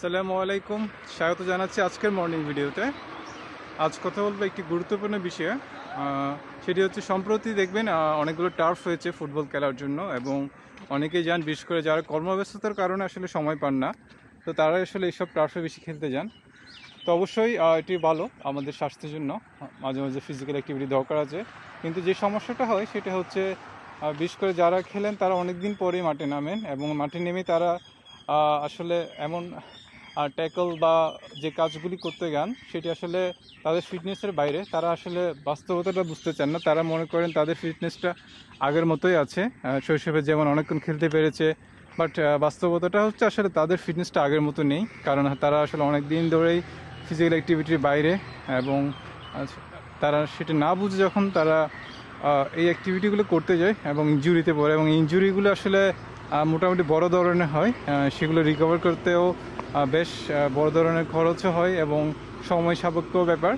আসসালামু আলাইকুম, স্বাগত জানাচ্ছি আজকের মর্নিং ভিডিওতে। আজ কথা বলবো একটি গুরুত্বপূর্ণ বিষয়ে। সেটি হচ্ছে সম্প্রতি দেখবেন অনেকগুলো টার্ফ হয়েছে ফুটবল খেলার জন্য, এবং অনেকেই যান, বিশেষ করে যারা কর্মব্যস্ততার কারণে আসলে সময় পান না, তো তারা আসলে এইসব টার্ফে বেশি খেলতে যান। তো অবশ্যই এটি ভালো আমাদের স্বাস্থ্যের জন্য, মাঝে মাঝে ফিজিক্যাল অ্যাক্টিভিটি দরকার আছে। কিন্তু যে সমস্যাটা হয় সেটা হচ্ছে বিশেষ করে যারা খেলেন তারা অনেক দিন পরেই মাঠে নামেন, এবং মাঠে নেমে তারা আসলে এমন ট্যাকল বা যে কাজগুলি করতে যান সেটি আসলে তাদের ফিটনেসের বাইরে। তারা আসলে বাস্তবতাটা বুঝতে চান না। তারা মনে করেন তাদের ফিটনেসটা আগের মতোই আছে, শৈশবে যেমন অনেকক্ষণ খেলতে পেরেছে। বাট বাস্তবতাটা হচ্ছে আসলে তাদের ফিটনেসটা আগের মতো নেই, কারণ তারা আসলে অনেক দিন ধরেই ফিজিক্যাল অ্যাক্টিভিটির বাইরে, এবং তারা সেটা না বুঝে যখন তারা এই অ্যাক্টিভিটিগুলো করতে যায় এবং ইনজুরিতে পড়ে, এবং ইনজুরিগুলো আসলে মোটামুটি বড় ধরনের হয়। সেগুলো রিকভার করতেও বেশ বড় ধরনের খরচও হয় এবং সময় সাপেক্ষ ব্যাপার।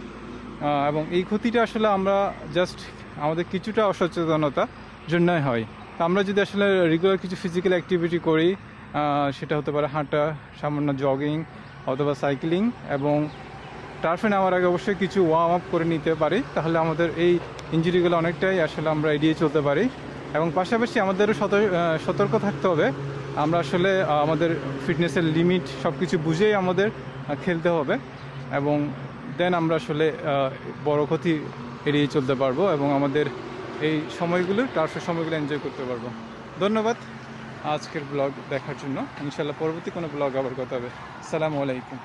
এবং এই ক্ষতিটা আসলে আমরা জাস্ট আমাদের কিছুটা অসচেতনতার জন্যই হয়। তো আমরা যদি আসলে রেগুলার কিছু ফিজিক্যাল অ্যাক্টিভিটি করি, সেটা হতে পারে হাঁটা, সামান্য জগিং অথবা সাইক্লিং, এবং টার্ফে নামার আগে অবশ্যই কিছু ওয়ার্ম আপ করে নিতে পারি, তাহলে আমাদের এই ইনজুরিগুলো অনেকটাই আসলে আমরা এড়িয়ে চলতে পারি। এবং পাশাপাশি আমাদেরও সতর্ক থাকতে হবে। আমরা আসলে আমাদের ফিটনেসের লিমিট সব কিছু বুঝেই আমাদের খেলতে হবে, এবং দেন আমরা আসলে বড় ক্ষতি এড়িয়ে চলতে পারবো, এবং আমাদের এই সময়গুলো, টার্ফের সময়গুলো এনজয় করতে পারবো। ধন্যবাদ আজকের ব্লগ দেখার জন্য। ইনশাল্লাহ পরবর্তী কোনো ব্লগ আবার কথা হবে। আসসালামু আলাইকুম।